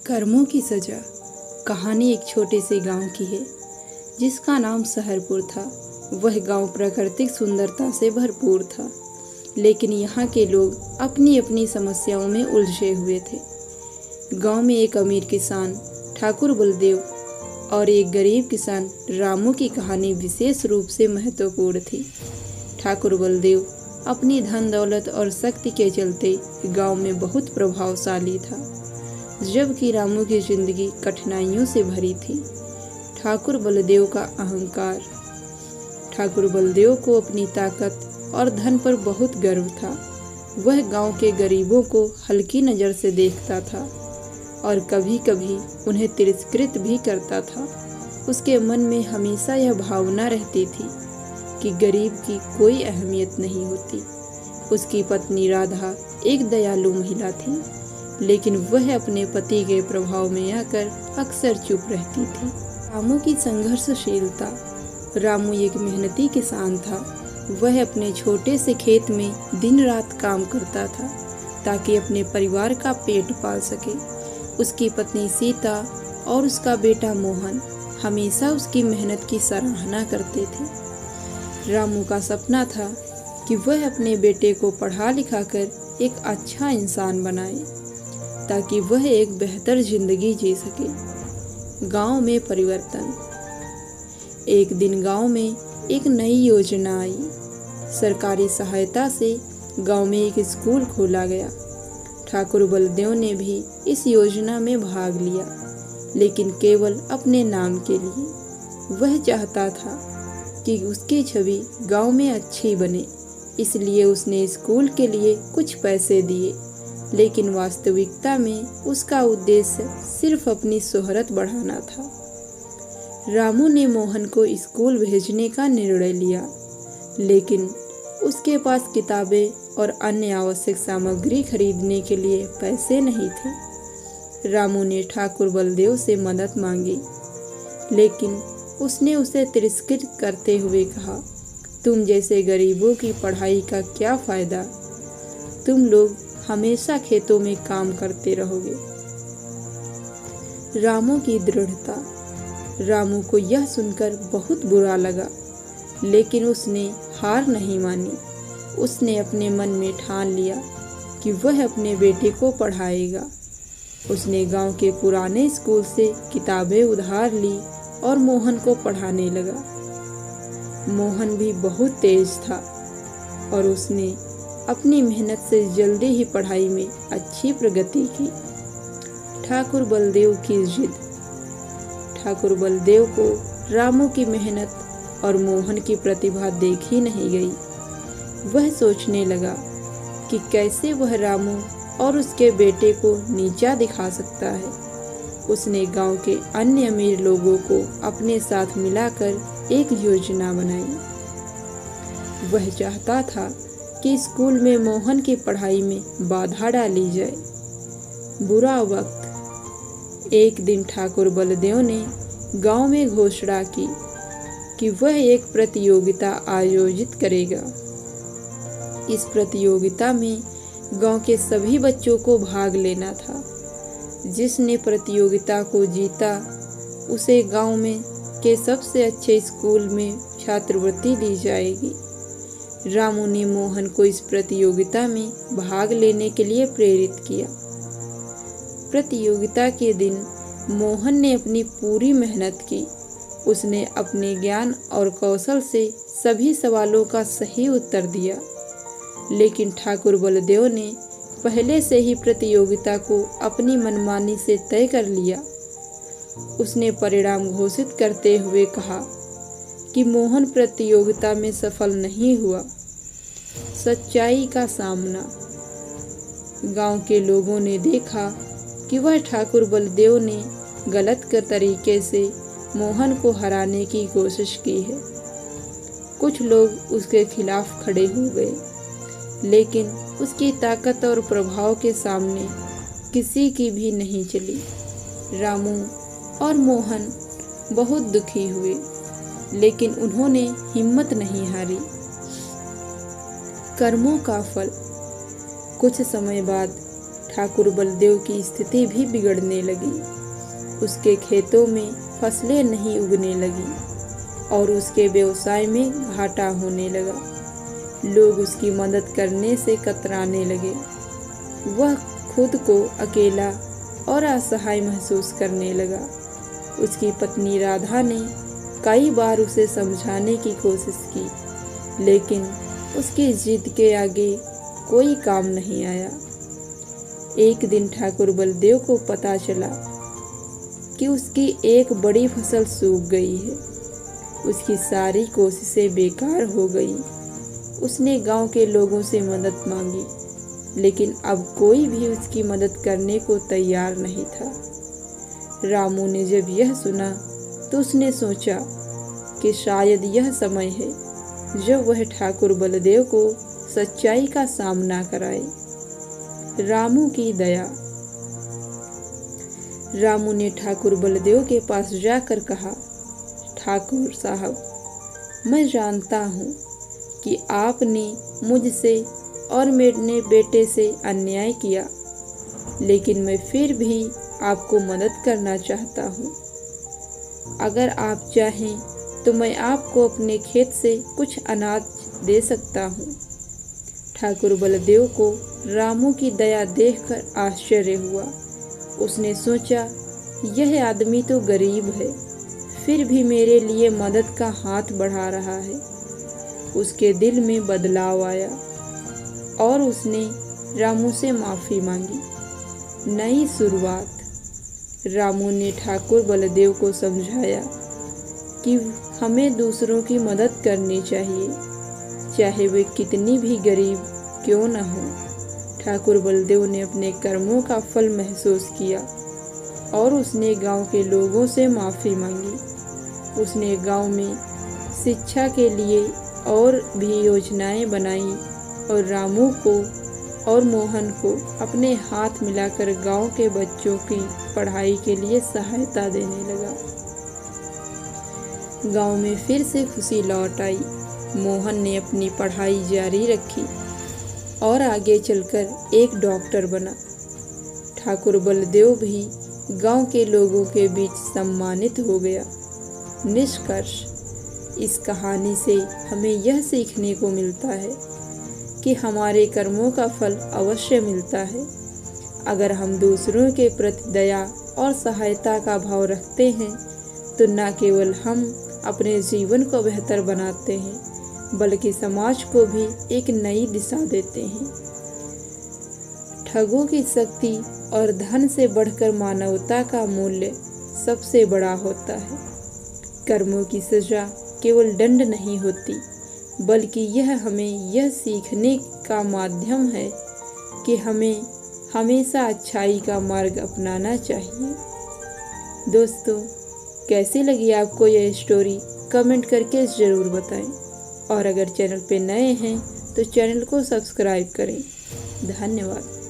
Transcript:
कर्मों की सजा। कहानी एक छोटे से गांव की है जिसका नाम सहरपुर था। वह गांव प्राकृतिक सुंदरता से भरपूर था, लेकिन यहाँ के लोग अपनी अपनी समस्याओं में उलझे हुए थे। गांव में एक अमीर किसान ठाकुर बलदेव और एक गरीब किसान रामू की कहानी विशेष रूप से महत्वपूर्ण थी। ठाकुर बलदेव अपनी धन दौलत और शक्ति के चलते गांव में बहुत प्रभावशाली था, जबकि रामू की जिंदगी कठिनाइयों से भरी थी। ठाकुर बलदेव का अहंकार। ठाकुर बलदेव को अपनी ताकत और धन पर बहुत गर्व था। वह गांव के गरीबों को हल्की नज़र से देखता था और कभी कभी उन्हें तिरस्कृत भी करता था। उसके मन में हमेशा यह भावना रहती थी कि गरीब की कोई अहमियत नहीं होती। उसकी पत्नी राधा एक दयालु महिला थी, लेकिन वह अपने पति के प्रभाव में आकर अक्सर चुप रहती थी। रामू की संघर्षशीलता। रामू एक मेहनती किसान था। वह अपने छोटे से खेत में दिन रात काम करता था ताकि अपने परिवार का पेट पाल सके। उसकी पत्नी सीता और उसका बेटा मोहन हमेशा उसकी मेहनत की सराहना करते थे। रामू का सपना था कि वह अपने बेटे को पढ़ा लिखा कर एक अच्छा इंसान बनाए ताकि वह एक बेहतर जिंदगी जी सके। गांव में परिवर्तन। एक दिन गांव में एक नई योजना आई। सरकारी सहायता से गांव में एक स्कूल खोला गया। ठाकुर बलदेव ने भी इस योजना में भाग लिया, लेकिन केवल अपने नाम के लिए। वह चाहता था कि उसकी छवि गांव में अच्छी बने, इसलिए उसने स्कूल के लिए कुछ पैसे दिए, लेकिन वास्तविकता में उसका उद्देश्य सिर्फ अपनी शोहरत बढ़ाना था। रामू ने मोहन को स्कूल भेजने का निर्णय लिया, लेकिन उसके पास किताबें और अन्य आवश्यक सामग्री खरीदने के लिए पैसे नहीं थे। रामू ने ठाकुर बलदेव से मदद मांगी, लेकिन उसने उसे तिरस्कृत करते हुए कहा, तुम जैसे गरीबों की पढ़ाई का क्या फ़ायदा? तुम लोग हमेशा खेतों में काम करते रहोगे। रामू की दृढ़ता। रामू को यह सुनकर बहुत बुरा लगा, लेकिन उसने हार नहीं मानी। उसने अपने मन में ठान लिया कि वह अपने बेटे को पढ़ाएगा। उसने गांव के पुराने स्कूल से किताबें उधार ली और मोहन को पढ़ाने लगा। मोहन भी बहुत तेज था और उसने अपनी मेहनत से जल्दी ही पढ़ाई में अच्छी प्रगति की। ठाकुर बलदेव की जिद। ठाकुर बलदेव को रामू की मेहनत और मोहन की प्रतिभा देखी नहीं गई। वह सोचने लगा कि कैसे वह रामू और उसके बेटे को नीचा दिखा सकता है। उसने गांव के अन्य अमीर लोगों को अपने साथ मिलाकर एक योजना बनाई। वह चाहता था कि स्कूल में मोहन की पढ़ाई में बाधा डाली जाए। बुरा वक्त। एक दिन ठाकुर बलदेव ने गांव में घोषणा की कि वह एक प्रतियोगिता आयोजित करेगा। इस प्रतियोगिता में गांव के सभी बच्चों को भाग लेना था। जिसने प्रतियोगिता को जीता उसे गांव में के सबसे अच्छे स्कूल में छात्रवृत्ति दी जाएगी। रामू ने मोहन को इस प्रतियोगिता में भाग लेने के लिए प्रेरित किया। प्रतियोगिता के दिन मोहन ने अपनी पूरी मेहनत की। उसने अपने ज्ञान और कौशल से सभी सवालों का सही उत्तर दिया, लेकिन ठाकुर बलदेव ने पहले से ही प्रतियोगिता को अपनी मनमानी से तय कर लिया। उसने परिणाम घोषित करते हुए कहा कि मोहन प्रतियोगिता में सफल नहीं हुआ। सच्चाई का सामना। गांव के लोगों ने देखा कि वह ठाकुर बलदेव ने गलत तरीके से मोहन को हराने की कोशिश की है। कुछ लोग उसके खिलाफ खड़े हो गए, लेकिन उसकी ताकत और प्रभाव के सामने किसी की भी नहीं चली। रामू और मोहन बहुत दुखी हुए, लेकिन उन्होंने हिम्मत नहीं हारी। कर्मों का फल। कुछ समय बाद ठाकुर बलदेव की स्थिति भी बिगड़ने लगी। उसके खेतों में फसलें नहीं उगने लगी और उसके व्यवसाय में घाटा होने लगा। लोग उसकी मदद करने से कतराने लगे। वह खुद को अकेला और असहाय महसूस करने लगा। उसकी पत्नी राधा ने कई बार उसे समझाने की कोशिश की, लेकिन उसकी जिद के आगे कोई काम नहीं आया। एक दिन ठाकुर बलदेव को पता चला कि उसकी एक बड़ी फसल सूख गई है। उसकी सारी कोशिशें बेकार हो गई। उसने गांव के लोगों से मदद मांगी, लेकिन अब कोई भी उसकी मदद करने को तैयार नहीं था। रामू ने जब यह सुना तो उसने सोचा कि शायद यह समय है जब वह ठाकुर बलदेव को सच्चाई का सामना कराए। रामू की दया। रामू ने ठाकुर बलदेव के पास जाकर कहा, ठाकुर साहब, मैं जानता हूँ कि आपने मुझसे और मेरे बेटे से अन्याय किया, लेकिन मैं फिर भी आपको मदद करना चाहता हूँ। अगर आप चाहें तो मैं आपको अपने खेत से कुछ अनाज दे सकता हूँ। ठाकुर बलदेव को रामू की दया देखकर आश्चर्य हुआ। उसने सोचा, यह आदमी तो गरीब है, फिर भी मेरे लिए मदद का हाथ बढ़ा रहा है। उसके दिल में बदलाव आया और उसने रामू से माफ़ी मांगी। नई शुरुआत। रामू ने ठाकुर बलदेव को समझाया कि हमें दूसरों की मदद करनी चाहिए, चाहे वे कितनी भी गरीब क्यों न हो। ठाकुर बलदेव ने अपने कर्मों का फल महसूस किया और उसने गांव के लोगों से माफ़ी मांगी। उसने गांव में शिक्षा के लिए और भी योजनाएं बनाई और रामू को और मोहन को अपने हाथ मिलाकर गांव के बच्चों की पढ़ाई के लिए सहायता देने लगा। गांव में फिर से खुशी लौट आई। मोहन ने अपनी पढ़ाई जारी रखी और आगे चलकर एक डॉक्टर बना। ठाकुर बलदेव भी गांव के लोगों के बीच सम्मानित हो गया। निष्कर्ष, इस कहानी से हमें यह सीखने को मिलता है कि हमारे कर्मों का फल अवश्य मिलता है। अगर हम दूसरों के प्रति दया और सहायता का भाव रखते हैं तो न केवल हम अपने जीवन को बेहतर बनाते हैं, बल्कि समाज को भी एक नई दिशा देते हैं। ठगों की शक्ति और धन से बढ़कर मानवता का मूल्य सबसे बड़ा होता है। कर्मों की सजा केवल दंड नहीं होती, बल्कि यह हमें यह सीखने का माध्यम है कि हमें हमेशा अच्छाई का मार्ग अपनाना चाहिए। दोस्तों, कैसी लगी आपको यह स्टोरी? कमेंट करके ज़रूर बताएं और अगर चैनल पे नए हैं तो चैनल को सब्सक्राइब करें। धन्यवाद।